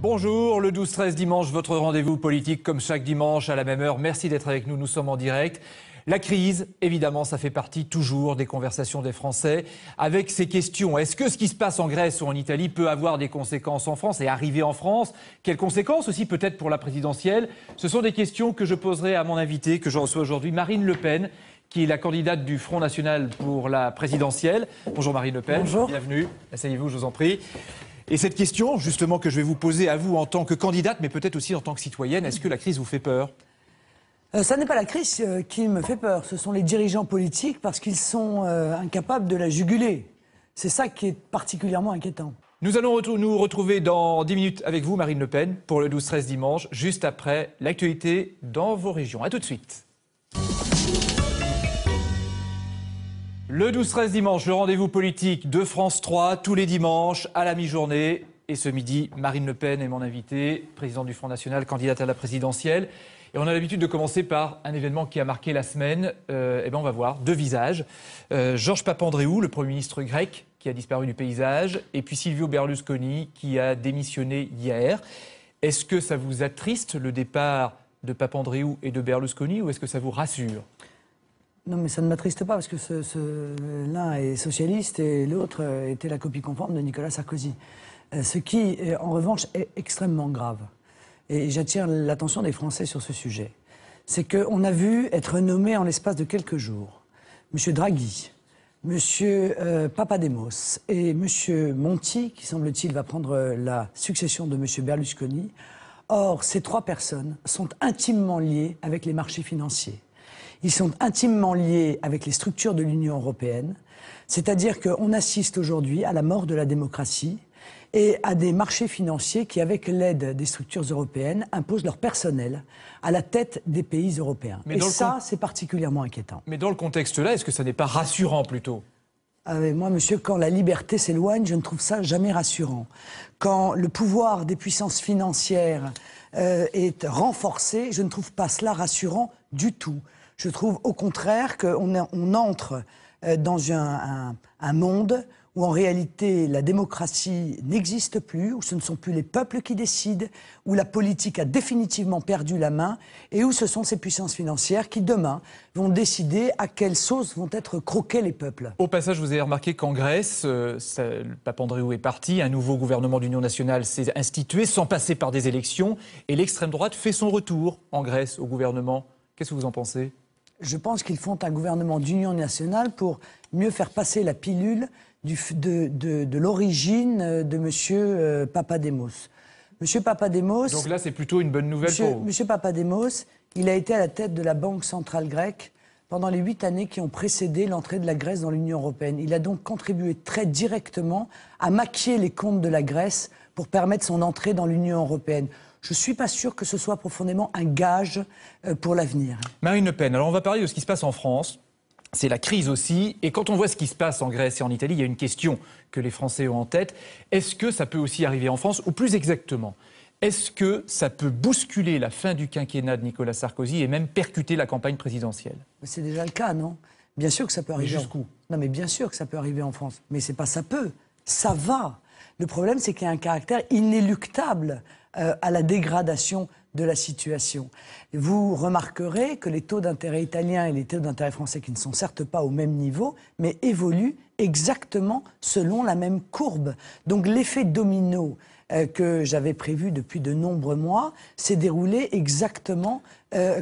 Bonjour, le 12-13 dimanche, votre rendez-vous politique comme chaque dimanche à la même heure. Merci d'être avec nous, nous sommes en direct. La crise, évidemment, ça fait partie toujours des conversations des Français avec ces questions. Est-ce que ce qui se passe en Grèce ou en Italie peut avoir des conséquences en France et arriver en France? Quelles conséquences aussi peut-être pour la présidentielle? Ce sont des questions que je poserai à mon invité que je reçois aujourd'hui, Marine Le Pen, qui est la candidate du Front National pour la présidentielle. Bonjour Marine Le Pen, bonjour. Bienvenue, asseyez-vous, je vous en prie. Et cette question, justement, que je vais vous poser à vous en tant que candidate, mais peut-être aussi en tant que citoyenne, est-ce que la crise vous fait peur? Ça n'est pas la crise qui me fait peur, ce sont les dirigeants politiques parce qu'ils sont incapables de la juguler. C'est ça qui est particulièrement inquiétant. Nous allons nous retrouver dans 10 minutes avec vous, Marine Le Pen, pour le 12-13 dimanche, juste après l'actualité dans vos régions. A tout de suite. Le 12-13 dimanche, le rendez-vous politique de France 3, tous les dimanches à la mi-journée. Et ce midi, Marine Le Pen est mon invitée, présidente du Front National, candidate à la présidentielle. Et on a l'habitude de commencer par un événement qui a marqué la semaine. On va voir deux visages. Georges Papandréou, le Premier ministre grec, qui a disparu du paysage, et puis Silvio Berlusconi, qui a démissionné hier. Est-ce que ça vous attriste, le départ de Papandréou et de Berlusconi, ou est-ce que ça vous rassure ? Non, mais ça ne m'attriste pas parce que l'un est socialiste et l'autre était la copie conforme de Nicolas Sarkozy. Ce qui, en revanche, est extrêmement grave. Et j'attire l'attention des Français sur ce sujet. C'est qu'on a vu être nommés en l'espace de quelques jours M. Draghi, M. Papademos et M. Monti, qui semble-t-il va prendre la succession de M. Berlusconi. Or, ces trois personnes sont intimement liées avec les marchés financiers. Ils sont intimement liés avec les structures de l'Union européenne, c'est-à-dire qu'on assiste aujourd'hui à la mort de la démocratie et à des marchés financiers qui, avec l'aide des structures européennes, imposent leur personnel à la tête des pays européens. Et ça, c'est particulièrement inquiétant. Mais dans le contexte-là, est-ce que ça n'est pas rassurant plutôt ? Moi, monsieur, quand la liberté s'éloigne, je ne trouve ça jamais rassurant. Quand le pouvoir des puissances financières est renforcé, je ne trouve pas cela rassurant du tout. Je trouve au contraire qu'on entre dans un monde où en réalité la démocratie n'existe plus, où ce ne sont plus les peuples qui décident, où la politique a définitivement perdu la main et où ce sont ces puissances financières qui demain vont décider à quelle sauce vont être croqués les peuples. Au passage, vous avez remarqué qu'en Grèce, Papandréou est parti, un nouveau gouvernement d'union nationale s'est institué sans passer par des élections et l'extrême droite fait son retour en Grèce au gouvernement. Qu'est-ce que vous en pensez ? Je pense qu'ils font un gouvernement d'union nationale pour mieux faire passer la pilule de l'origine de M. Papademos. M. Papademos... Donc là, c'est plutôt une bonne nouvelle pour vous. M. Papademos, il a été à la tête de la Banque centrale grecque pendant les 8 années qui ont précédé l'entrée de la Grèce dans l'Union européenne. Il a donc contribué très directement à maquiller les comptes de la Grèce pour permettre son entrée dans l'Union européenne. Je ne suis pas sûr que ce soit profondément un gage pour l'avenir. Marine Le Pen, alors on va parler de ce qui se passe en France. C'est la crise aussi. Et quand on voit ce qui se passe en Grèce et en Italie, il y a une question que les Français ont en tête. Est-ce que ça peut aussi arriver en France? Ou plus exactement, est-ce que ça peut bousculer la fin du quinquennat de Nicolas Sarkozy et même percuter la campagne présidentielle? C'est déjà le cas, non? Bien sûr que ça peut arriver. Mais jusqu'où? Non, mais bien sûr que ça peut arriver en France. Mais c'est pas ça peut. Ça va. Le problème, c'est qu'il y a un caractère inéluctable à la dégradation de la situation. Vous remarquerez que les taux d'intérêt italiens et les taux d'intérêt français, qui ne sont certes pas au même niveau, mais évoluent exactement selon la même courbe. Donc l'effet domino que j'avais prévu depuis de nombreux mois s'est déroulé exactement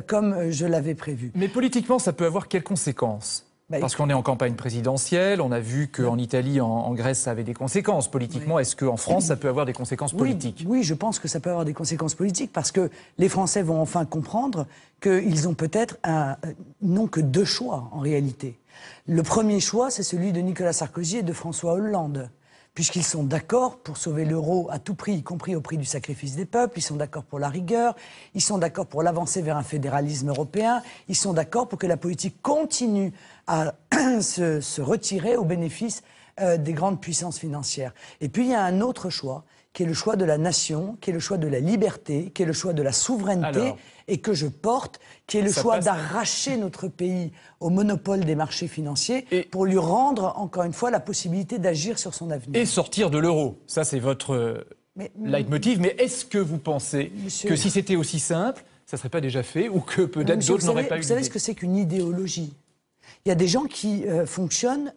comme je l'avais prévu. Mais politiquement, ça peut avoir quelles conséquences ? Parce qu'on est en campagne présidentielle, on a vu qu'en Italie, en Grèce, ça avait des conséquences politiquement. Oui. Est-ce qu'en France, ça peut avoir des conséquences politiques? Oui, je pense que ça peut avoir des conséquences politiques parce que les Français vont enfin comprendre qu'ils ont peut-être non que deux choix en réalité. Le premier choix, c'est celui de Nicolas Sarkozy et de François Hollande. Puisqu'ils sont d'accord pour sauver l'euro à tout prix, y compris au prix du sacrifice des peuples, ils sont d'accord pour la rigueur, ils sont d'accord pour l'avancée vers un fédéralisme européen, ils sont d'accord pour que la politique continue à se retirer au bénéfice des grandes puissances financières. Et puis il y a un autre choix, qui est le choix de la nation, qui est le choix de la liberté, qui est le choix de la souveraineté, et que je porte, qui est le choix d'arracher notre pays au monopole des marchés financiers pour lui rendre, encore une fois, la possibilité d'agir sur son avenir. Et sortir de l'euro. Ça, c'est votre leitmotiv. Mais est-ce que vous pensez que si c'était aussi simple, ça ne serait pas déjà fait ou que peut-être d'autres n'auraient pas eu l'idée? Vous savez ce que c'est qu'une idéologie? Il y a des gens qui fonctionnent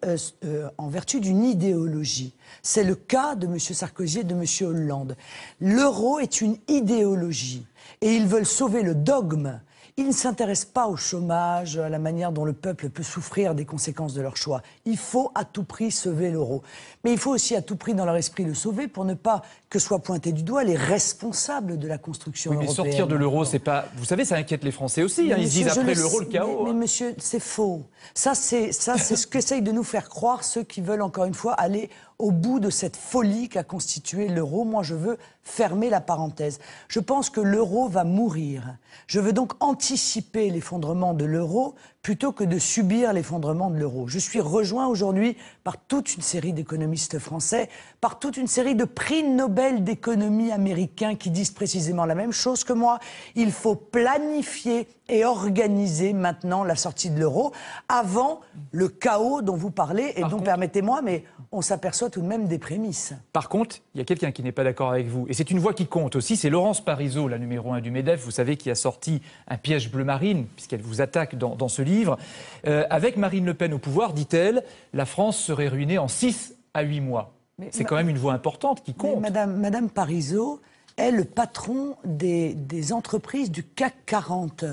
en vertu d'une idéologie. C'est le cas de M. Sarkozy et de M. Hollande. L'euro est une idéologie et ils veulent sauver le dogme. Ils ne s'intéressent pas au chômage, à la manière dont le peuple peut souffrir des conséquences de leur choix. Il faut à tout prix sauver l'euro. Mais il faut aussi à tout prix, dans leur esprit, le sauver pour ne pas que soient pointés du doigt les responsables de la construction européenne. Mais sortir de l'euro, c'est pas... Vous savez, ça inquiète les Français aussi. Ils disent après l'euro, le chaos. Mais monsieur, c'est faux. Ça, c'est ce qu'essayent de nous faire croire ceux qui veulent, encore une fois, aller au bout de cette folie qu'a constitué l'euro. Moi, je veux fermer la parenthèse. Je pense que l'euro va mourir. Je veux donc anticiper l'effondrement de l'euro plutôt que de subir l'effondrement de l'euro. Je suis rejoint aujourd'hui par toute une série d'économistes français, par toute une série de prix Nobel d'économie américains qui disent précisément la même chose que moi. Il faut planifier et organiser maintenant la sortie de l'euro avant le chaos dont vous parlez et dont, permettez-moi, mais on s'aperçoit tout de même des prémices. Par contre, il y a quelqu'un qui n'est pas d'accord avec vous. Et c'est une voix qui compte aussi, c'est Laurence Parisot, la numéro 1 du MEDEF, vous savez, qui a sorti un piège bleu marine, puisqu'elle vous attaque dans ce livre. Avec Marine Le Pen au pouvoir, dit-elle, la France serait ruinée en 6 à 8 mois. C'est quand même une voix importante qui compte. Madame Parisot est le patron des entreprises du CAC 40.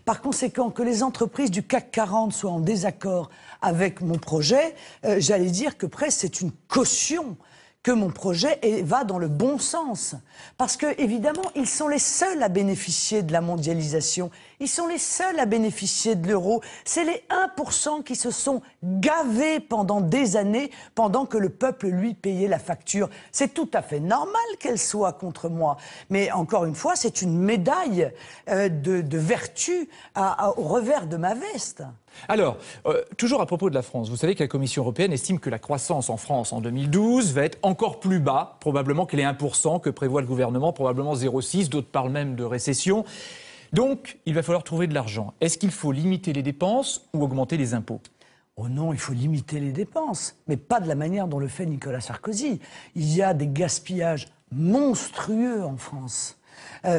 Par conséquent, que les entreprises du CAC 40 soient en désaccord avec mon projet, j'allais dire que presque c'est une caution que mon projet va dans le bon sens. Parce que, évidemment, ils sont les seuls à bénéficier de la mondialisation. Ils sont les seuls à bénéficier de l'euro. C'est les 1% qui se sont gavés pendant des années, pendant que le peuple, lui, payait la facture. C'est tout à fait normal qu'elle soit contre moi. Mais encore une fois, c'est une médaille de vertu au revers de ma veste. Alors, toujours à propos de la France, vous savez que la Commission européenne estime que la croissance en France en 2012 va être encore plus bas, probablement que les 1% que prévoit le gouvernement, probablement 0,6, d'autres parlent même de récession. Donc, il va falloir trouver de l'argent. Est-ce qu'il faut limiter les dépenses ou augmenter les impôts ? Oh non, il faut limiter les dépenses, mais pas de la manière dont le fait Nicolas Sarkozy. Il y a des gaspillages monstrueux en France.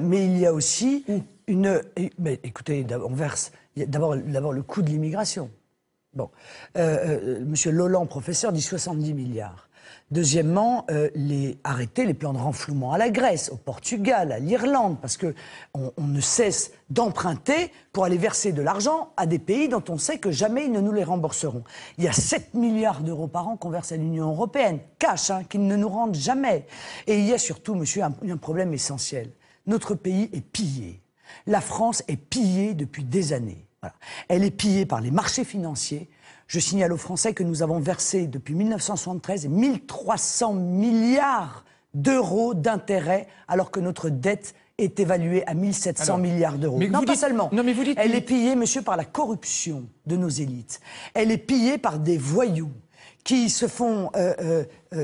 Mais il y a aussi Mais écoutez, on verse... D'abord le coût de l'immigration. Bon, Monsieur Lolland, professeur, dit 70 milliards. Deuxièmement, arrêter les plans de renflouement à la Grèce, au Portugal, à l'Irlande, parce que on ne cesse d'emprunter pour aller verser de l'argent à des pays dont on sait que jamais ils ne nous les rembourseront. Il y a 7 milliards d'euros par an qu'on verse à l'Union européenne, cash, qu'ils ne nous rendent jamais. Et il y a surtout, monsieur, un problème essentiel. Notre pays est pillé. La France est pillée depuis des années. Voilà. Elle est pillée par les marchés financiers. Je signale aux Français que nous avons versé depuis 1973 1300 milliards d'euros d'intérêts alors que notre dette est évaluée à 1700 milliards d'euros. Non, pas seulement. Non, mais vous dites... Elle est pillée, monsieur, par la corruption de nos élites. Elle est pillée par des voyous qui se font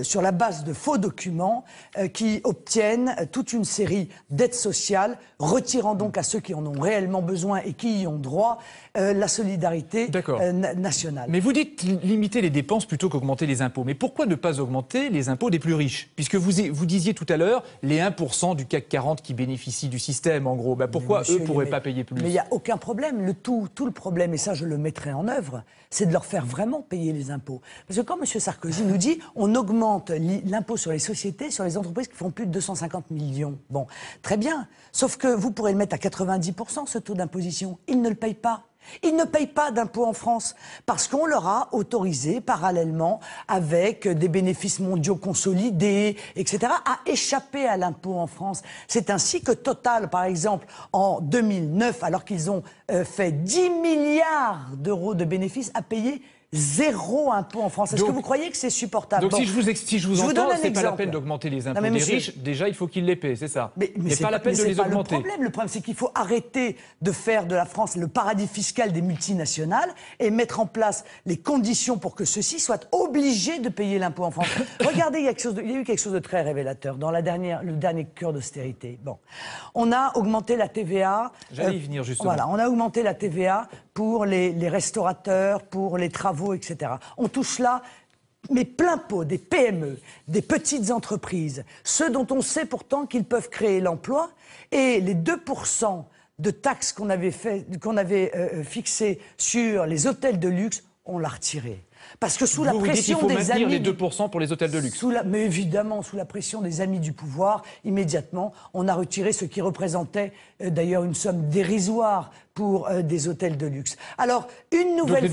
sur la base de faux documents, qui obtiennent toute une série d'aides sociales, retirant donc à ceux qui en ont réellement besoin et qui y ont droit la solidarité nationale. Mais vous dites limiter les dépenses plutôt qu'augmenter les impôts. Mais pourquoi ne pas augmenter les impôts des plus riches? Puisque vous disiez tout à l'heure, les 1% du CAC 40 qui bénéficient du système, en gros. Pourquoi monsieur, eux ne pourraient pas payer plus? Mais il n'y a aucun problème. Tout le problème, et ça je le mettrai en œuvre, c'est de leur faire vraiment payer les impôts. Parce que quand M. Sarkozy nous dit on augmente l'impôt sur les sociétés, sur les entreprises qui font plus de 250 millions. Bon, très bien. Sauf que vous pourrez le mettre à 90%, ce taux d'imposition. Ils ne le payent pas. Ils ne payent pas d'impôts en France parce qu'on leur a autorisé parallèlement, avec des bénéfices mondiaux consolidés, etc., à échapper à l'impôt en France. C'est ainsi que Total, par exemple, en 2009, alors qu'ils ont fait 10 milliards d'euros de bénéfices, a payé 0 impôt en France. Est-ce que vous croyez que c'est supportable? Donc si je vous entends, c'est pas la peine d'augmenter les impôts des riches. Déjà, il faut qu'ils les paient, c'est ça. Mais c'est pas la peine de les augmenter. Le problème, c'est qu'il faut arrêter de faire de la France le paradis fiscal des multinationales et mettre en place les conditions pour que ceux-ci soient obligés de payer l'impôt en France. Regardez, il y a eu quelque chose de très révélateur dans le dernier cure d'austérité. Bon, on a augmenté la TVA. J'allais y venir justement. Voilà, on a augmenté la TVA pour les restaurateurs, pour les travaux, etc. On touche là mais plein pot des PME, des petites entreprises, ceux dont on sait pourtant qu'ils peuvent créer l'emploi, et les 2% de taxes qu'on avait fixées sur les hôtels de luxe, on l'a retiré. Parce que sous la pression des amis... les 2% pour les hôtels de luxe. Mais évidemment, sous la pression des amis du pouvoir, immédiatement, on a retiré ce qui représentait d'ailleurs une somme dérisoire pour des hôtels de luxe. Alors, une nouvelle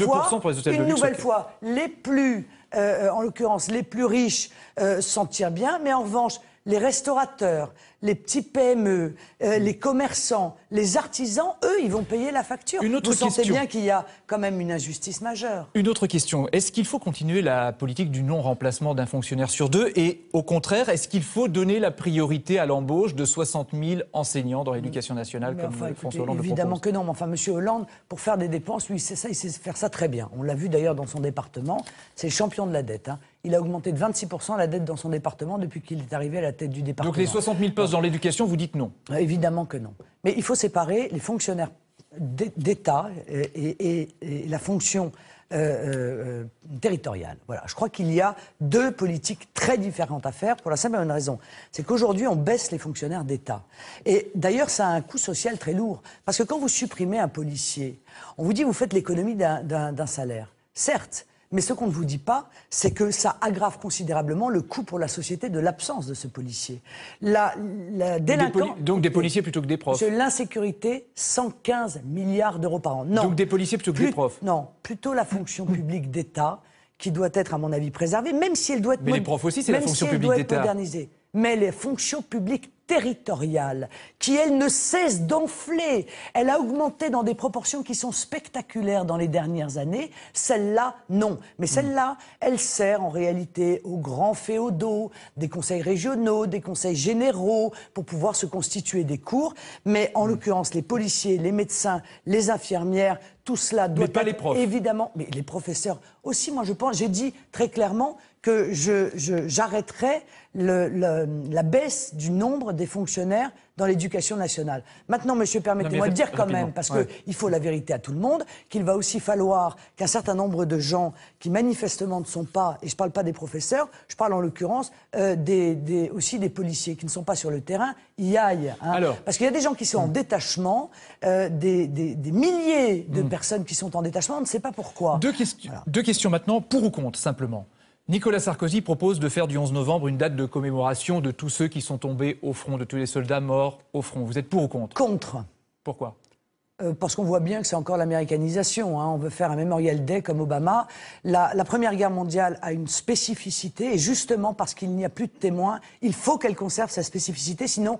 fois, les plus, en l'occurrence, les plus riches s'en tirent bien, mais en revanche, les restaurateurs, les petits PME, les commerçants, les artisans, eux, ils vont payer la facture. Vous sentez bien qu'il y a quand même une injustice majeure. Une autre question. Est-ce qu'il faut continuer la politique du non-remplacement d'un fonctionnaire sur deux? Et au contraire, est-ce qu'il faut donner la priorité à l'embauche de 60 000 enseignants dans l'éducation nationale, comme François Hollande le propose? Évidemment que non. Mais enfin, M. Hollande, pour faire des dépenses, lui, c'est ça, il sait faire ça très bien. On l'a vu d'ailleurs dans son département. C'est le champion de la dette. Il a augmenté de 26% la dette dans son département depuis qu'il est arrivé à la tête du département. Donc les 60 000 postes dans l'éducation, vous dites non? Évidemment que non. Mais il faut séparer les fonctionnaires d'État et la fonction territoriale. Voilà. Je crois qu'il y a deux politiques très différentes à faire pour la simple et bonne raison. C'est qu'aujourd'hui, on baisse les fonctionnaires d'État. Et d'ailleurs, ça a un coût social très lourd. Parce que quand vous supprimez un policier, on vous dit vous faites l'économie d'un salaire. Certes. Mais ce qu'on ne vous dit pas, c'est que ça aggrave considérablement le coût pour la société de l'absence de ce policier. La délinquance... Donc des policiers plutôt que des profs. L'insécurité, 115 milliards d'euros par an. Non. Donc des policiers plutôt que des profs. Non, plutôt la fonction publique d'État, qui doit être, à mon avis, préservée, même si elle doit être... Mais les profs aussi, c'est la fonction publique d'État. Modernisée. Mais les fonctions publiques territoriale, qui, elle, ne cesse d'enfler. Elle a augmenté dans des proportions qui sont spectaculaires dans les dernières années. Celle-là, non. Mais celle-là, elle sert en réalité aux grands féodaux, des conseils régionaux, des conseils généraux, pour pouvoir se constituer des cours. Mais en l'occurrence, les policiers, les médecins, les infirmières, tout cela doit être... Mais pas les profs. Évidemment, mais les professeurs aussi, moi je pense, j'ai dit très clairement que j'arrêterais la baisse du nombre des fonctionnaires dans l'éducation nationale. Maintenant, monsieur, permettez-moi de dire quand même, parce qu'il faut la vérité à tout le monde, qu'il va aussi falloir qu'un certain nombre de gens qui manifestement ne sont pas, et je ne parle pas des professeurs, je parle en l'occurrence aussi des policiers qui ne sont pas sur le terrain, y aillent. Alors, parce qu'il y a des gens qui sont en détachement, des milliers de personnes qui sont en détachement, on ne sait pas pourquoi. Deux questions maintenant, pour ou contre, simplement. Nicolas Sarkozy propose de faire du 11 novembre une date de commémoration de tous ceux qui sont tombés au front, de tous les soldats morts au front. Vous êtes pour ou contre? Contre. Pourquoi? Parce qu'on voit bien que c'est encore l'américanisation. On veut faire un Memorial Day comme Obama. La Première Guerre mondiale a une spécificité, et justement parce qu'il n'y a plus de témoins, il faut qu'elle conserve sa spécificité, sinon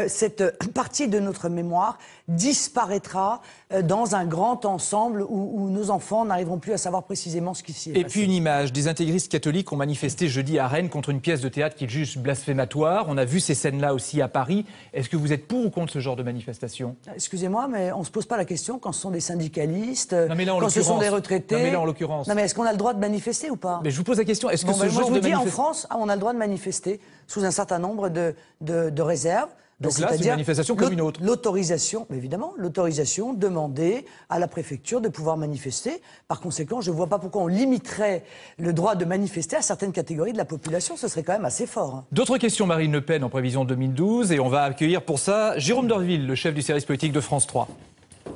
cette partie de notre mémoire disparaîtra dans un grand ensemble où nos enfants n'arriveront plus à savoir précisément ce qui s'y est passé. Et puis une image, des intégristes catholiques ont manifesté jeudi à Rennes contre une pièce de théâtre qu'ils jugent blasphématoire. On a vu ces scènes-là aussi à Paris. Est-ce que vous êtes pour ou contre ce genre de manifestation? Excusez-moi, mais on se pose pas la question quand ce sont des syndicalistes, quand ce sont des retraités. Non mais là, en l'occurrence. Non mais est-ce qu'on a le droit de manifester ou pas? Mais je vous pose la question, est-ce que ce genre de manifestation... En France, on a le droit de manifester sous un certain nombre de réserves. Donc là, c'est une manifestation comme une autre. L'autorisation, évidemment, l'autorisation demandée à la préfecture de pouvoir manifester. Par conséquent, je ne vois pas pourquoi on limiterait le droit de manifester à certaines catégories de la population. Ce serait quand même assez fort. D'autres questions, Marine Le Pen, en prévision 2012. Et on va accueillir pour ça Jérôme Dorville, le chef du service politique de France 3.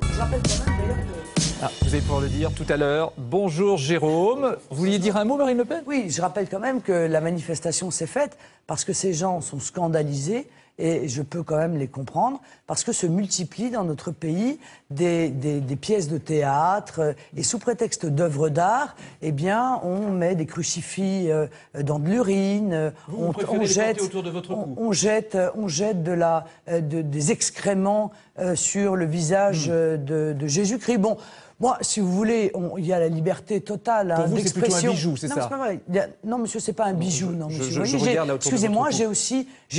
Je rappelle quand même d'ailleurs que... vous allez pouvoir le dire tout à l'heure. Bonjour Jérôme. Vous vouliez dire un mot, Marine Le Pen? Oui, je rappelle quand même que la manifestation s'est faite parce que ces gens sont scandalisés. Et je peux quand même les comprendre, parce que se multiplient dans notre pays des pièces de théâtre, et sous prétexte d'œuvres d'art, eh bien, on met des crucifix dans de l'urine, on jette des excréments sur le visage de Jésus-Christ. Bon. Moi, si vous voulez, il y a la liberté totale d'expression. C'est plutôt un bijou, c'est ça? Non, c'est pas vrai. Non, monsieur, c'est pas un bijou. Non, monsieur. Excusez-moi, j'ai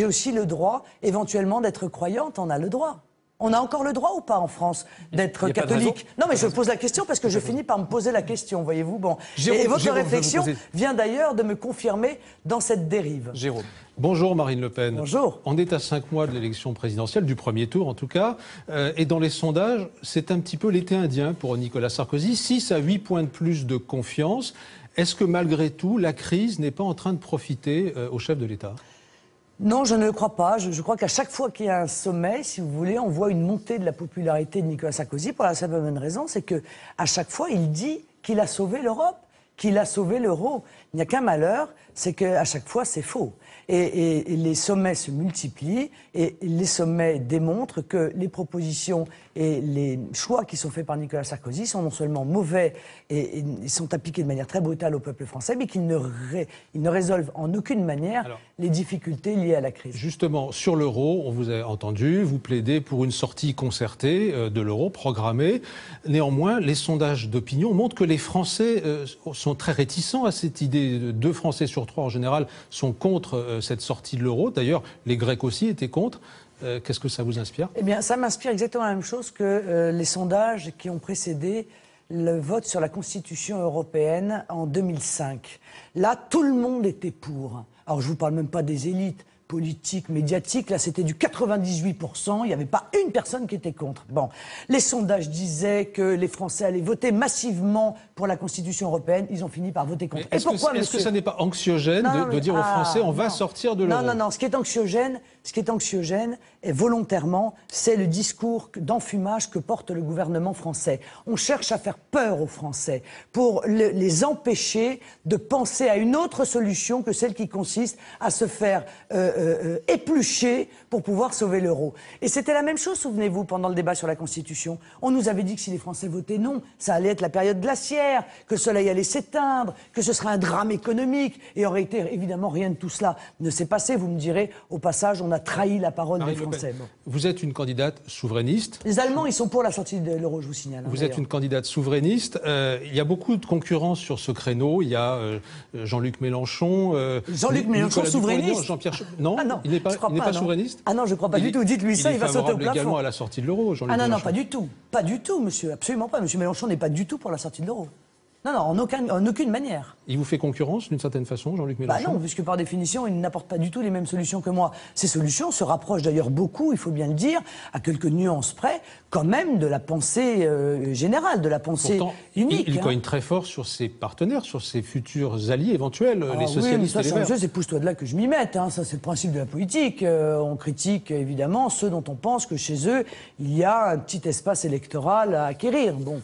aussi le droit, éventuellement, d'être croyante. On a le droit. On a encore le droit ou pas en France d'être catholique? Non, mais je pose la question parce que je finis par me poser la question, voyez-vous. Bon. Et votre réflexion vient d'ailleurs de me confirmer dans cette dérive. Jérôme. Bonjour Marine Le Pen. Bonjour. On est à 5 mois de l'élection présidentielle, du premier tour en tout cas, et dans les sondages, c'est un petit peu l'été indien pour Nicolas Sarkozy, 6 à 8 points de plus de confiance. Est-ce que malgré tout, la crise n'est pas en train de profiter au chef de l'État ? Non, je ne le crois pas. Je crois qu'à chaque fois qu'il y a un sommet, si vous voulez, on voit une montée de la popularité de Nicolas Sarkozy pour la simple bonne raison, c'est que à chaque fois, il dit qu'il a sauvé l'Europe, qu'il a sauvé l'euro. Il n'y a qu'un malheur, c'est qu'à chaque fois, c'est faux. Et les sommets se multiplient et les sommets démontrent que les propositions et les choix qui sont faits par Nicolas Sarkozy sont non seulement mauvais et sont appliqués de manière très brutale au peuple français, mais qu'ils ne résolvent en aucune manière les difficultés liées à la crise. Justement, sur l'euro, on vous a entendu, vous plaidez pour une sortie concertée de l'euro, programmée. Néanmoins, les sondages d'opinion montrent que les Français sont très réticents à cette idée. 2 Français sur 3, en général, sont contre cette sortie de l'euro. D'ailleurs, les Grecs aussi étaient contre. Qu'est-ce que ça vous inspire ? Eh bien, ça m'inspire exactement la même chose que les sondages qui ont précédé le vote sur la Constitution européenne en 2005. Là, tout le monde était pour. Alors, je ne vous parle même pas des élites politique, médiatique, là c'était du 98%, il n'y avait pas une personne qui était contre. Bon, les sondages disaient que les Français allaient voter massivement pour la Constitution européenne, ils ont fini par voter contre. Et pourquoi, est-ce que ça n'est pas anxiogène de dire aux Français on va sortir de l'euro ? Non, ce qui est anxiogène, et volontairement, c'est le discours d'enfumage que porte le gouvernement français. On cherche à faire peur aux Français pour les empêcher de penser à une autre solution que celle qui consiste à se faire éplucher pour pouvoir sauver l'euro. Et c'était la même chose, souvenez-vous, pendant le débat sur la Constitution. On nous avait dit que si les Français votaient non, ça allait être la période glaciaire, que le soleil allait s'éteindre, que ce serait un drame économique. Et en réalité, évidemment, rien de tout cela ne s'est passé. Vous me direz, au passage, on a trahi la parole des Français. Bon. Vous êtes une candidate souverainiste. Les Allemands, ils sont pour la sortie de l'euro, je vous signale. Vous êtes une candidate souverainiste. Il y a beaucoup de concurrence sur ce créneau. Il y a Jean-Luc Mélenchon. Jean-Luc Mélenchon, souverainiste. Jean-Pierre Non, il n'est pas souverainiste. Ah non, je ne crois pas du tout. Dites-lui ça, il va sauter au plafond. Il est favorable également à la sortie de l'euro, Jean-Luc Mélenchon. Non, pas du tout. Pas du tout, monsieur. Absolument pas. Monsieur Mélenchon n'est pas du tout pour la sortie de l'euro. Non, en aucune manière. Il vous fait concurrence d'une certaine façon, Jean-Luc Mélenchon ? Bah non, puisque par définition, il n'apporte pas du tout les mêmes solutions que moi. Ces solutions se rapprochent d'ailleurs beaucoup, il faut bien le dire, à quelques nuances près, quand même de la pensée générale, de la pensée unique. Il cogne très fort sur ses partenaires, sur ses futurs alliés éventuels, les socialistes et les Verts. C'est pousse-toi de là que je m'y mette. Ça, c'est le principe de la politique. On critique évidemment ceux dont on pense que chez eux, il y a un petit espace électoral à acquérir. Bon.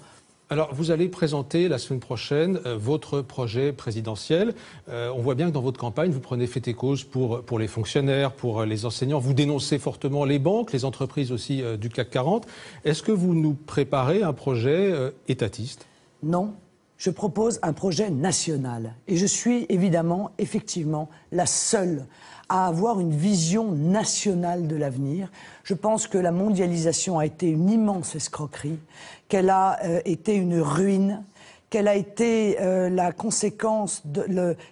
Alors, vous allez présenter la semaine prochaine votre projet présidentiel. On voit bien que dans votre campagne, vous prenez fait et cause pour les fonctionnaires, pour les enseignants. Vous dénoncez fortement les banques, les entreprises aussi du CAC 40. Est-ce que vous nous préparez un projet étatiste ? Non. Je propose un projet national. Et je suis évidemment, effectivement, la seule à avoir une vision nationale de l'avenir. Je pense que la mondialisation a été une immense escroquerie, qu'elle a été une ruine, qu'elle a été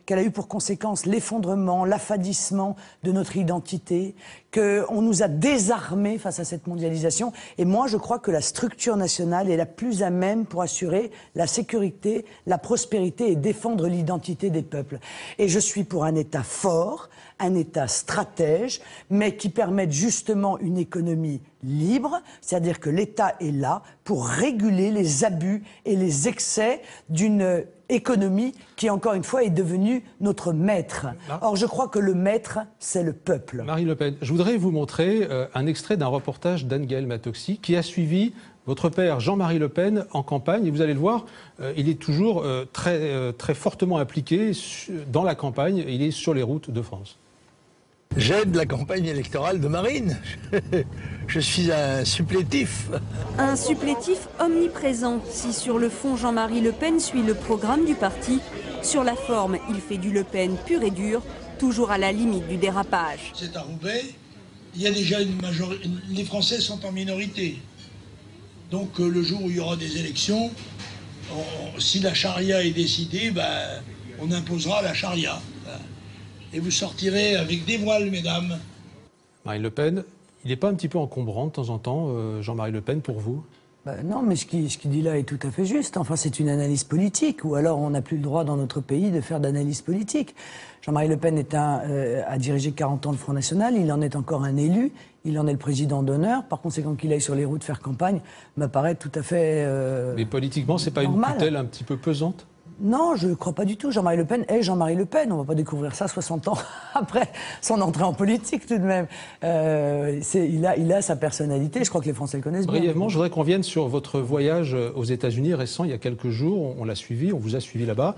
qu'elle a eu pour conséquence l'effondrement, l'affadissement de notre identité, qu'on nous a désarmés face à cette mondialisation. Et moi, je crois que la structure nationale est la plus à même pour assurer la sécurité, la prospérité et défendre l'identité des peuples. Et je suis pour un État fort, un État stratège, mais qui permette justement une économie libre, c'est-à-dire que l'État est là pour réguler les abus et les excès d'une économie qui, encore une fois, est devenue notre maître. Or, je crois que le maître, c'est le peuple. Marine Le Pen, je voudrais vous montrer un extrait d'un reportage d'Anne-Gaëlle Matoxi qui a suivi votre père Jean-Marie Le Pen en campagne. Et vous allez le voir, il est toujours très fortement impliqué dans la campagne. Il est sur les routes de France. J'aide la campagne électorale de Marine. Je suis un supplétif. Un supplétif omniprésent. Si sur le fond, Jean-Marie Le Pen suit le programme du parti, sur la forme, il fait du Le Pen pur et dur, toujours à la limite du dérapage. C'est à Roubaix, il y a déjà une majorité. Les Français sont en minorité. Donc le jour où il y aura des élections, si la charia est décidée, on imposera la charia. Et vous sortirez avec des voiles, mesdames. Marine Le Pen, il n'est pas un petit peu encombrant de temps en temps, Jean-Marie Le Pen, pour vous ? Non, mais ce qu'il dit là est tout à fait juste. Enfin, c'est une analyse politique, ou alors on n'a plus le droit dans notre pays de faire d'analyse politique. Jean-Marie Le Pen a dirigé 40 ans le Front National, il en est encore un élu, il en est le président d'honneur. Par conséquent, qu'il aille sur les routes faire campagne me paraît tout à fait Mais politiquement, c'est pas normal. Une tutelle un petit peu pesante ? Non, je ne crois pas du tout. Jean-Marie Le Pen est Jean-Marie Le Pen. On ne va pas découvrir ça 60 ans après son entrée en politique tout de même. Il a sa personnalité. Je crois que les Français le connaissent bien. Brièvement, je voudrais qu'on vienne sur votre voyage aux États-Unis récent, il y a quelques jours. On l'a suivi, on vous a suivi là-bas.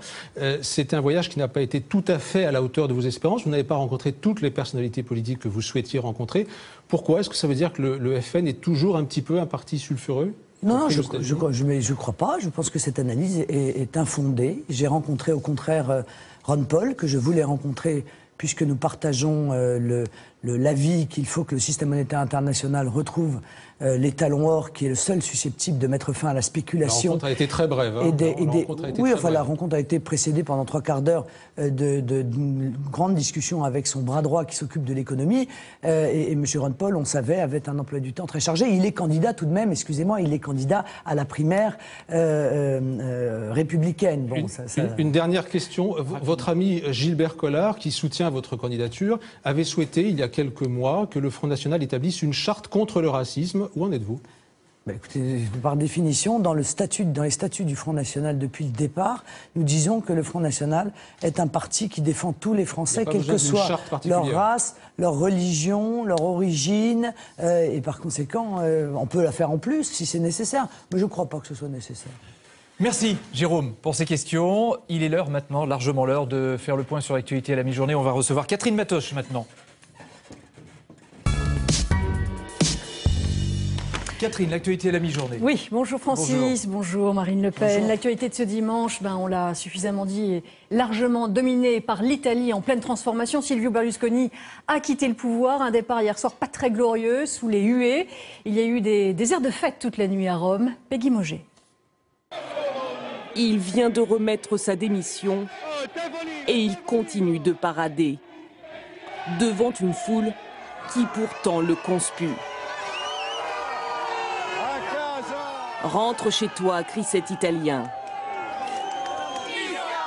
C'était un voyage qui n'a pas été tout à fait à la hauteur de vos espérances. Vous n'avez pas rencontré toutes les personnalités politiques que vous souhaitiez rencontrer. Pourquoi? Est-ce que ça veut dire que le FN est toujours un petit peu un parti sulfureux? Non, je ne crois pas. Je pense que cette analyse est infondée. J'ai rencontré au contraire Ron Paul, que je voulais rencontrer puisque nous partageons l'avis qu'il faut que le système monétaire international retrouve l'étalon or qui est le seul susceptible de mettre fin à la spéculation. La rencontre a été très brève. Hein. La rencontre a été précédée pendant 3 quarts d'heure d'une grande discussion avec son bras droit qui s'occupe de l'économie. Et M. Ron Paul, on savait, avait un emploi du temps très chargé. Il est candidat tout de même, excusez-moi, il est candidat à la primaire républicaine. Bon, une dernière question. Votre ami Gilbert Collard, qui soutient votre candidature, avait souhaité, il y a quelques mois, que le Front National établisse une charte contre le racisme. Où en êtes-vous? Écoutez, par définition, dans les statuts du Front National depuis le départ, nous disons que le Front National est un parti qui défend tous les Français, quelle que soit leur race, leur religion, leur origine, et par conséquent, on peut la faire en plus si c'est nécessaire, mais je ne crois pas que ce soit nécessaire. Merci Jérôme pour ces questions. Il est l'heure maintenant, largement l'heure de faire le point sur l'actualité à la mi-journée. On va recevoir Catherine Matoche maintenant. Catherine, l'actualité à la mi-journée. Oui, bonjour Francis, bonjour Marine Le Pen. L'actualité de ce dimanche, on l'a suffisamment dit, est largement dominée par l'Italie en pleine transformation. Silvio Berlusconi a quitté le pouvoir, un départ hier soir pas très glorieux, sous les huées. Il y a eu des airs de fête toute la nuit à Rome. Peggy Moget. Il vient de remettre sa démission et il continue de parader devant une foule qui pourtant le conspue. Rentre chez toi, crie cet Italien.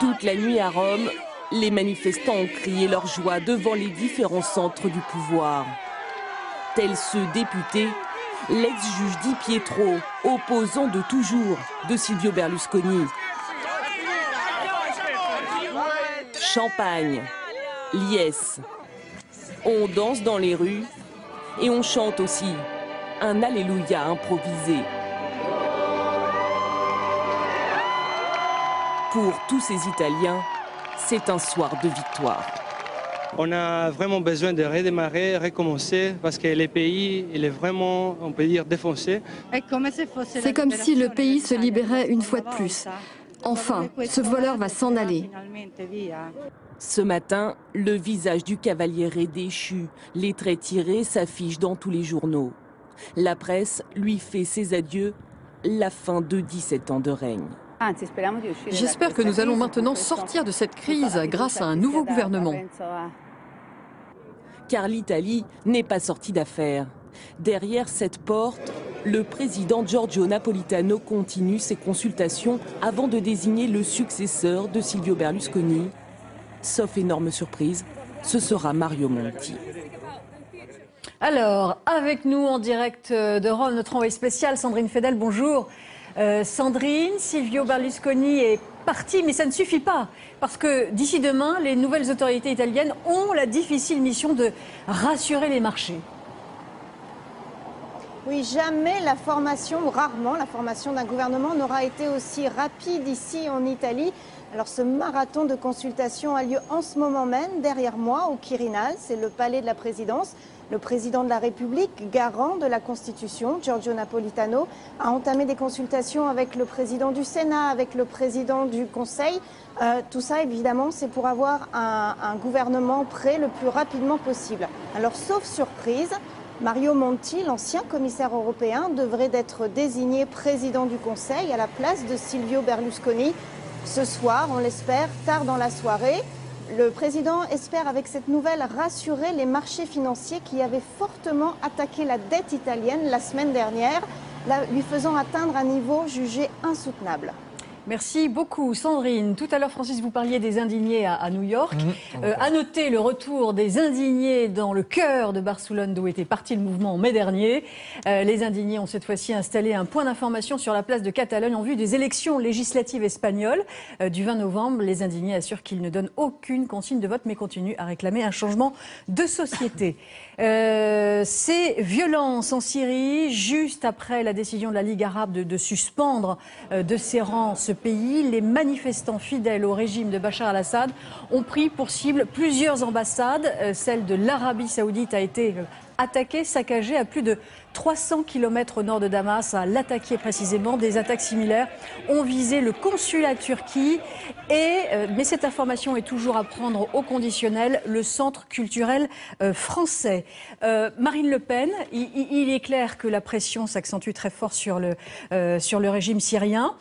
Toute la nuit à Rome, les manifestants ont crié leur joie devant les différents centres du pouvoir. Tel ce député, l'ex-juge Di Pietro, opposant de toujours de Silvio Berlusconi. Champagne, liesse. On danse dans les rues et on chante aussi un Alléluia improvisé. Pour tous ces Italiens, c'est un soir de victoire. On a vraiment besoin de redémarrer, recommencer, parce que le pays, il est vraiment, on peut dire, défoncé. C'est comme si le pays se libérait une fois de plus. Enfin, ce voleur va s'en aller. Ce matin, le visage du cavaliere déchu, les traits tirés s'affichent dans tous les journaux. La presse lui fait ses adieux, la fin de 17 ans de règne. J'espère que nous allons maintenant sortir de cette crise grâce à un nouveau gouvernement. Car l'Italie n'est pas sortie d'affaire. Derrière cette porte, le président Giorgio Napolitano continue ses consultations avant de désigner le successeur de Silvio Berlusconi. Sauf énorme surprise, ce sera Mario Monti. Alors, avec nous en direct de Rome, notre envoyée spéciale, Sandrine Fedel, bonjour. Sandrine, Silvio Berlusconi est parti, mais ça ne suffit pas. Parce que d'ici demain, les nouvelles autorités italiennes ont la difficile mission de rassurer les marchés. Oui, jamais la formation, ou rarement la formation d'un gouvernement n'aura été aussi rapide ici en Italie. Alors ce marathon de consultation a lieu en ce moment même, derrière moi, au Quirinal, c'est le palais de la présidence. Le président de la République, garant de la Constitution, Giorgio Napolitano, a entamé des consultations avec le président du Sénat, avec le président du Conseil. Tout ça, évidemment, c'est pour avoir un gouvernement prêt le plus rapidement possible. Alors, sauf surprise, Mario Monti, l'ancien commissaire européen, devrait être désigné président du Conseil à la place de Silvio Berlusconi. Ce soir, on l'espère, tard dans la soirée. Le président espère avec cette nouvelle rassurer les marchés financiers qui avaient fortement attaqué la dette italienne la semaine dernière, lui faisant atteindre un niveau jugé insoutenable. Merci beaucoup Sandrine. Tout à l'heure Francis, vous parliez des indignés à New York. À noter le retour des indignés dans le cœur de Barcelone d'où était parti le mouvement en mai dernier. Les indignés ont cette fois-ci installé un point d'information sur la place de Catalogne en vue des élections législatives espagnoles du 20 novembre. Les indignés assurent qu'ils ne donnent aucune consigne de vote mais continuent à réclamer un changement de société. Ces violences en Syrie, juste après la décision de la Ligue arabe de suspendre de ses rangs ce pays, les manifestants fidèles au régime de Bachar al-Assad ont pris pour cible plusieurs ambassades. Celle de l'Arabie saoudite a été attaquée, saccagée à plus de 300 km au nord de Damas, à l'attaquer précisément. Des attaques similaires ont visé le consulat de Turquie mais cette information est toujours à prendre au conditionnel, le centre culturel français. Marine Le Pen, il est clair que la pression s'accentue très fort sur le régime syrien.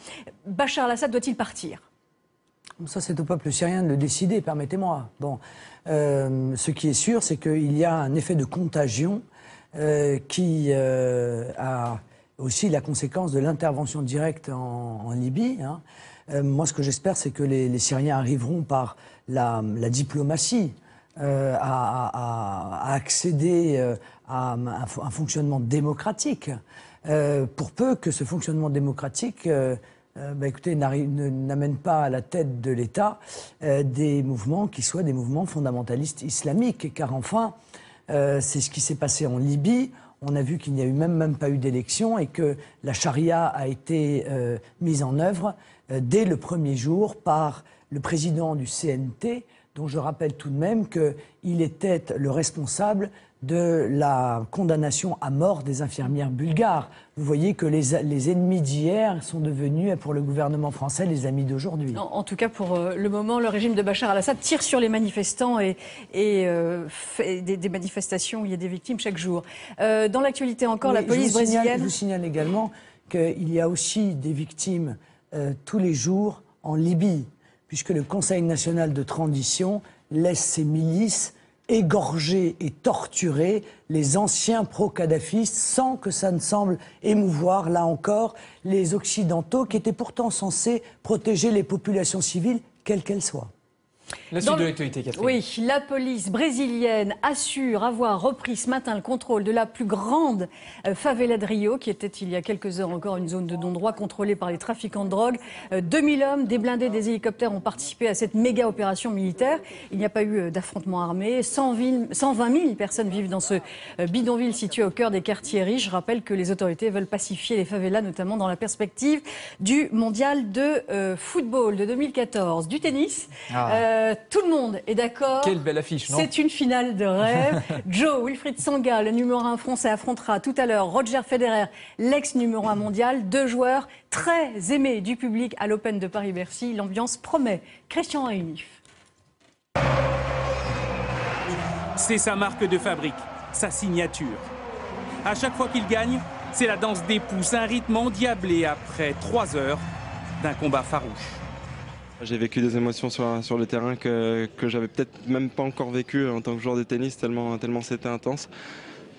Bachar al-Assad doit-il partir ? Ça, c'est au peuple syrien de le décider, permettez-moi. Bon, ce qui est sûr, c'est qu'il y a un effet de contagion qui a aussi la conséquence de l'intervention directe en Libye. Hein. Moi, ce que j'espère, c'est que les Syriens arriveront par la diplomatie à accéder à un fonctionnement démocratique. Pour peu que ce fonctionnement démocratique écoutez, n'amène pas à la tête de l'État des mouvements qui soient des mouvements fondamentalistes islamiques. Car enfin, c'est ce qui s'est passé en Libye. On a vu qu'il n'y a même pas eu d'élection et que la charia a été mise en œuvre dès le premier jour par le président du CNT, dont je rappelle tout de même qu'il était le responsable de la condamnation à mort des infirmières bulgares. Vous voyez que les ennemis d'hier sont devenus, pour le gouvernement français, les amis d'aujourd'hui. En tout cas, pour le moment, le régime de Bachar al-Assad tire sur les manifestants et fait des manifestations où il y a des victimes chaque jour. Dans l'actualité encore, la police brésilienne... Je vous signale également qu'il y a aussi des victimes tous les jours en Libye, puisque le Conseil national de transition laisse ses milices égorger et torturer les anciens pro-kadhafistes sans que ça ne semble émouvoir, là encore, les Occidentaux qui étaient pourtant censés protéger les populations civiles, quelles qu'elles soient. La suite de l'actualité, Catherine. Oui, la police brésilienne assure avoir repris ce matin le contrôle de la plus grande favela de Rio, qui était il y a quelques heures encore une zone de non-droit contrôlée par les trafiquants de drogue. 2000 hommes, des blindés, des hélicoptères ont participé à cette méga opération militaire. Il n'y a pas eu d'affrontement armé. 120 000 personnes vivent dans ce bidonville situé au cœur des quartiers riches. Je rappelle que les autorités veulent pacifier les favelas, notamment dans la perspective du mondial de football de 2014. Du tennis. Tout le monde est d'accord. Quelle belle affiche, non ? C'est une finale de rêve. Wilfried Tsonga, le numéro 1 français, affrontera tout à l'heure Roger Federer, l'ex-numéro 1 mondial. Deux joueurs très aimés du public à l'Open de Paris-Bercy. L'ambiance promet. Christian Réunif. C'est sa marque de fabrique, sa signature. À chaque fois qu'il gagne, c'est la danse des pouces, un rythme endiablé après 3 heures d'un combat farouche. J'ai vécu des émotions sur le terrain que j'avais peut-être même pas encore vécu en tant que joueur de tennis, tellement c'était intense.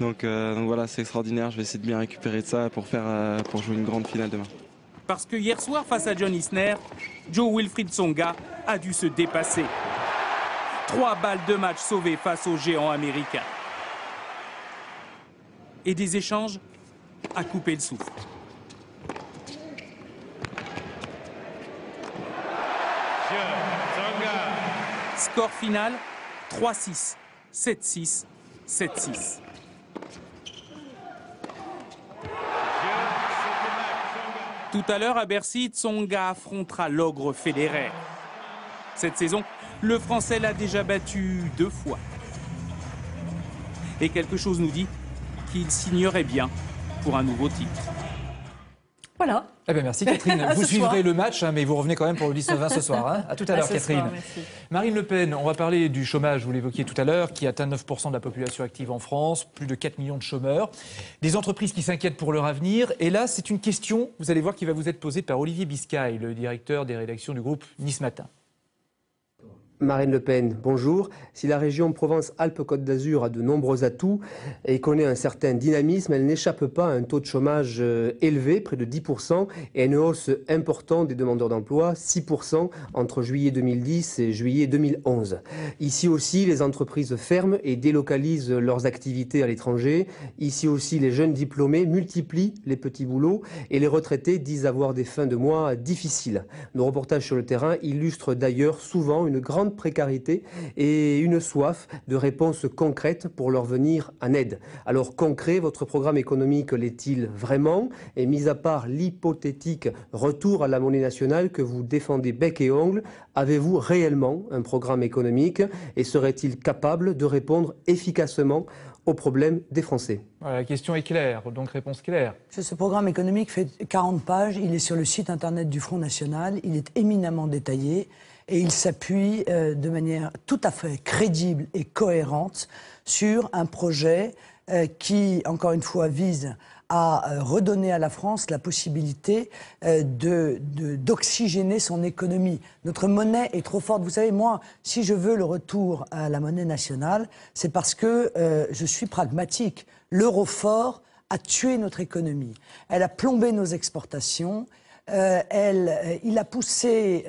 Donc voilà, c'est extraordinaire. Je vais essayer de bien récupérer de ça pour jouer une grande finale demain. Parce que hier soir, face à John Isner, Wilfried Tsonga a dû se dépasser. 3 balles de match sauvées face aux géants américains. Et des échanges à couper le souffle. Score final, 3-6, 7-6, 7-6. Tout à l'heure à Bercy, Tsonga affrontera l'ogre Federer. Cette saison, le Français l'a déjà battu 2 fois. Et quelque chose nous dit qu'il signerait bien pour un nouveau titre. Voilà. Eh bien, merci Catherine. Vous suivrez le match, mais vous revenez quand même pour le 19-20 ce soir. Hein. À tout à l'heure, Catherine. Soir, Marine Le Pen, on va parler du chômage, vous l'évoquiez tout à l'heure, qui atteint 9% de la population active en France, plus de 4 millions de chômeurs, des entreprises qui s'inquiètent pour leur avenir. Et là, c'est une question, vous allez voir, qui va vous être posée par Olivier Biscay, le directeur des rédactions du groupe Nice Matin. Marine Le Pen, bonjour. Si la région Provence-Alpes-Côte d'Azur a de nombreux atouts et connaît un certain dynamisme, elle n'échappe pas à un taux de chômage élevé, près de 10%, et à une hausse importante des demandeurs d'emploi, 6% entre juillet 2010 et juillet 2011. Ici aussi, les entreprises ferment et délocalisent leurs activités à l'étranger. Ici aussi, les jeunes diplômés multiplient les petits boulots et les retraités disent avoir des fins de mois difficiles. Nos reportages sur le terrain illustrent d'ailleurs souvent une grande précarité et une soif de réponses concrètes pour leur venir en aide. Alors concret, votre programme économique l'est-il vraiment? Et mis à part l'hypothétique retour à la monnaie nationale que vous défendez bec et ongle, avez-vous réellement un programme économique et serait-il capable de répondre efficacement aux problèmes des Français? Voilà, la question est claire, donc réponse claire. Ce programme économique fait 40 pages, il est sur le site internet du Front National, il est éminemment détaillé et il s'appuie de manière tout à fait crédible et cohérente sur un projet qui, encore une fois, vise à redonner à la France la possibilité d'oxygéner son économie. Notre monnaie est trop forte. Vous savez, moi, si je veux le retour à la monnaie nationale, c'est parce que je suis pragmatique. L'euro fort a tué notre économie. Elle a plombé nos exportations. Il a poussé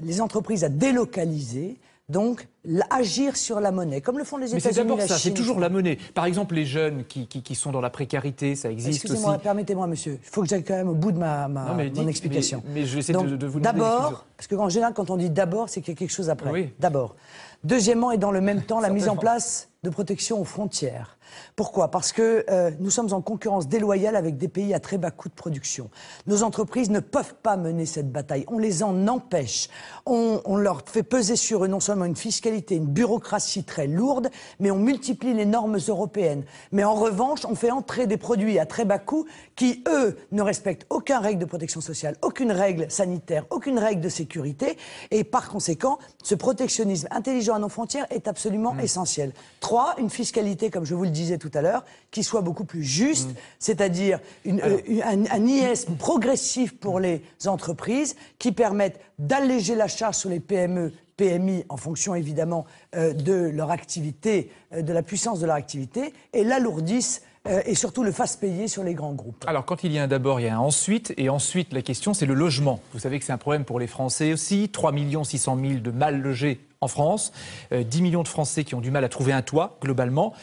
les entreprises à délocaliser. Donc, agir sur la monnaie, comme le font les États-Unis. Mais c'est d'abord ça, c'est toujours la monnaie. Par exemple, les jeunes qui sont dans la précarité, ça existe aussi. Excusez-moi, permettez-moi, monsieur. Il faut que j'aille quand même au bout de mon explication. Mais je vais essayer de vous demander d'abord, parce qu'en général, quand on dit d'abord, c'est qu'il y a quelque chose après. Oui. D'abord. Deuxièmement, et dans le même temps, la mise en place de protection aux frontières. Pourquoi? Parce que nous sommes en concurrence déloyale avec des pays à très bas coût de production. Nos entreprises ne peuvent pas mener cette bataille. On les en empêche. On leur fait peser sur eux non seulement une fiscalité, une bureaucratie très lourde, mais on multiplie les normes européennes. Mais en revanche, on fait entrer des produits à très bas coût qui, eux, ne respectent aucune règle de protection sociale, aucune règle sanitaire, aucune règle de sécurité. Et par conséquent, ce protectionnisme intelligent à nos frontières est absolument essentiel. 3, une fiscalité, comme je vous le disais tout à l'heure, qui soit beaucoup plus juste, c'est-à-dire un IS progressif pour les entreprises qui permettent d'alléger la charge sur les PME, PMI, en fonction évidemment de leur activité, de la puissance de leur activité, et l'alourdissent et surtout le fasse payer sur les grands groupes. Alors quand il y a un d'abord, il y a un ensuite, et ensuite la question c'est le logement. Vous savez que c'est un problème pour les Français aussi, 3 600 000 de mal logés en France, 10 millions de Français qui ont du mal à trouver un toit globalement.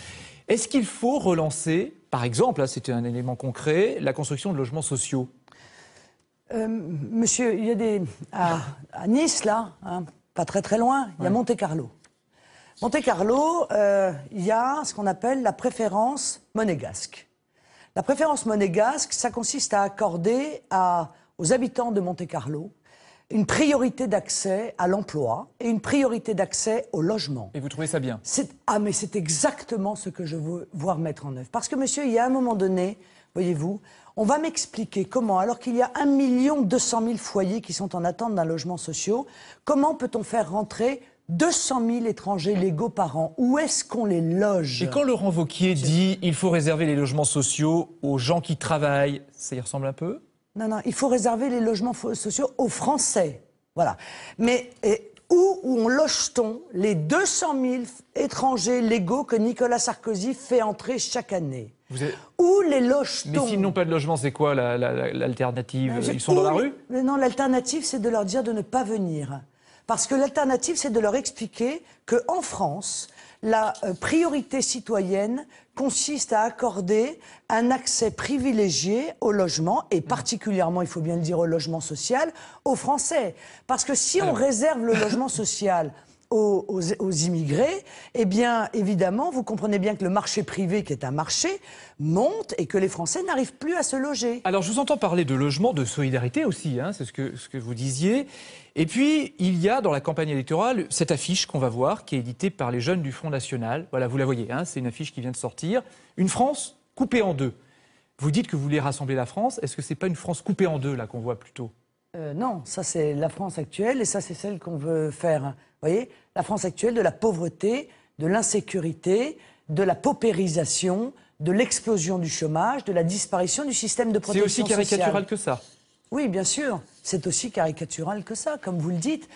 Est-ce qu'il faut relancer, par exemple, c'était un élément concret, la construction de logements sociaux? Monsieur, il y a à Nice, là, hein, pas très très loin, il y a Monte-Carlo. Monte-Carlo, il y a ce qu'on appelle la préférence monégasque. La préférence monégasque, ça consiste à accorder aux habitants de Monte-Carlo une priorité d'accès à l'emploi et une priorité d'accès au logement. Et vous trouvez ça bien? Mais c'est exactement ce que je veux voir mettre en œuvre. Parce que, monsieur, il y a un moment donné, voyez-vous, on va m'expliquer comment, alors qu'il y a 1 200 000 foyers qui sont en attente d'un logement social, comment peut-on faire rentrer 200 000 étrangers légaux par an? Où est-ce qu'on les loge? Et quand Laurent Wauquiez dit il faut réserver les logements sociaux aux gens qui travaillent, ça y ressemble un peu? Non, il faut réserver les logements sociaux aux Français. Voilà. Mais où on loge-t-on les 200 000 étrangers légaux que Nicolas Sarkozy fait entrer chaque année? Où les loge-t-on? Mais s'ils n'ont pas de logement, c'est quoi l'alternative? Ils sont dans la rue? Non, l'alternative, c'est de leur dire de ne pas venir. Parce que l'alternative, c'est de leur expliquer qu'en France, la priorité citoyenne consiste à accorder un accès privilégié au logement, et particulièrement, il faut bien le dire, au logement social, aux Français. Parce que si on réserve le logement social aux immigrés, eh bien, évidemment, vous comprenez bien que le marché privé, qui est un marché, monte et que les Français n'arrivent plus à se loger. Alors, je vous entends parler de logement, de solidarité aussi, hein, c'est ce que vous disiez. Et puis, il y a dans la campagne électorale cette affiche qu'on va voir, qui est éditée par les jeunes du Front National. Voilà, vous la voyez, hein, c'est une affiche qui vient de sortir. Une France coupée en deux. Vous dites que vous voulez rassembler la France. Est-ce que c'est pas une France coupée en deux, là, qu'on voit plutôt? Non, ça c'est la France actuelle et ça c'est celle qu'on veut faire. Vous voyez, la France actuelle de la pauvreté, de l'insécurité, de la paupérisation, de l'explosion du chômage, de la disparition du système de protection sociale. C'est aussi caricatural que ça? Oui, bien sûr. C'est aussi caricatural que ça, comme vous le dites.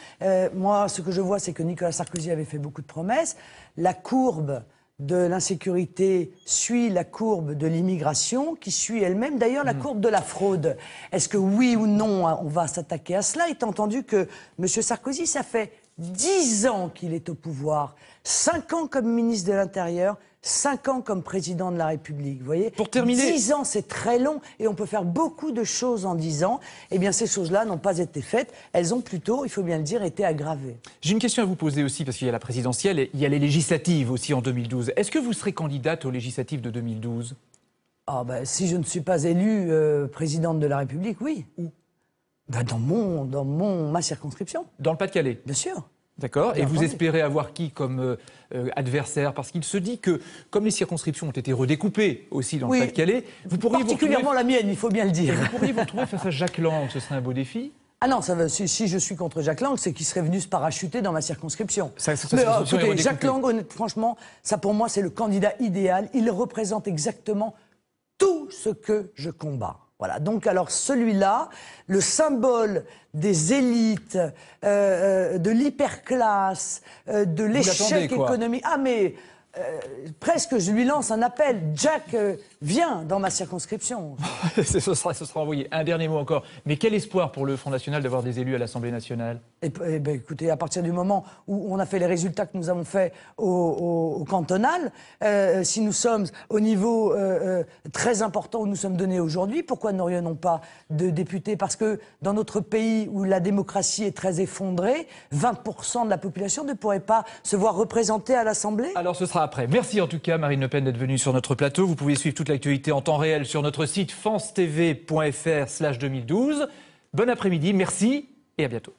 Moi, ce que je vois, c'est que Nicolas Sarkozy avait fait beaucoup de promesses. La courbe de l'insécurité suit la courbe de l'immigration, qui suit elle-même d'ailleurs la courbe de la fraude. Est-ce que oui ou non, on va s'attaquer à cela, étant entendu que M. Sarkozy, ça fait 10 ans qu'il est au pouvoir, 5 ans comme ministre de l'Intérieur, 5 ans comme président de la République, vous voyez. Pour terminer... 10 ans, c'est très long, et on peut faire beaucoup de choses en 10 ans. Eh bien, ces choses-là n'ont pas été faites. Elles ont plutôt, il faut bien le dire, été aggravées. J'ai une question à vous poser aussi, parce qu'il y a la présidentielle et il y a les législatives aussi en 2012. Est-ce que vous serez candidate aux législatives de 2012 ? Ah ben, si je ne suis pas élue présidente de la République, oui. Où ? Ben, dans ma circonscription. Dans le Pas-de-Calais ? Bien sûr. D'accord. Et vous espérez avoir qui comme adversaire? Parce qu'il se dit que, comme les circonscriptions ont été redécoupées aussi dans le Pas-de-Calais, vous pourriez particulièrement la mienne, il faut bien le dire. Vous pourriez vous retrouver face à Jack Lang, ce serait un beau défi? Ah non, si je suis contre Jack Lang, c'est qu'il serait venu se parachuter dans ma circonscription. Écoutez, Jack Lang, franchement, ça pour moi, c'est le candidat idéal. Il représente exactement tout ce que je combats. Voilà, donc alors celui-là, le symbole des élites, de l'hyperclasse, de l'échec économique. Ah mais presque je lui lance un appel. Jack, viens dans ma circonscription. ce sera envoyé. Un dernier mot encore. Mais quel espoir pour le Front National d'avoir des élus à l'Assemblée nationale? Écoutez, à partir du moment où on a fait les résultats que nous avons faits au cantonal, si nous sommes au niveau très important où nous sommes donnés aujourd'hui, pourquoi n'aurions-nous pas de députés? Parce que dans notre pays où la démocratie est très effondrée, 20% de la population ne pourrait pas se voir représentée à l'Assemblée. Alors ce sera après. Merci en tout cas Marine Le Pen d'être venue sur notre plateau. Vous pouvez suivre toute l'actualité en temps réel sur notre site francetv.fr/2012. Bon après-midi, merci et à bientôt.